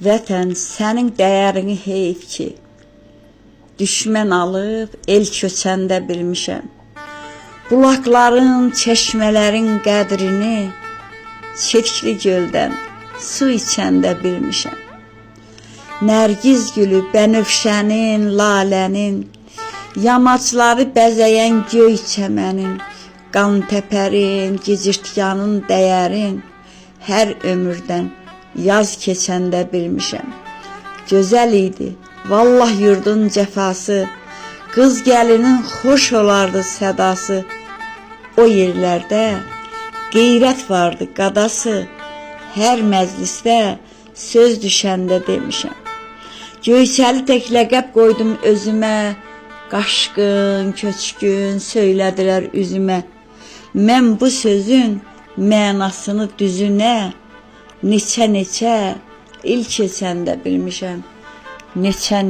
Vətən, sənin dəyərini heyf ki, düşmən alıb el köçəndə bilmişəm. Bulaqların, çeşmələrin qədrini çirkli göldən su içəndə bilmişəm. Nərgiz gülü, bənövşənin, lalənin, yamacları bəzəyən göy çəmənin, qan təpərin, gicirtyanın dəyərin, hər ömürdən yaz keçəndə bilmişəm. Gözəl idi, vallah yurdun cəfası, qız gəlinin xoş olardı sədası. O yerlərdə qeyrət vardı qadası, hər məclisdə söz düşəndə demişəm. Göyçəli tək ləqəb qoydum özümə, qaşqın, köçkün söylədilər üzümə. Mən bu sözün mənasını düzünə, neçə il keçəndə bilmişəm. Neçə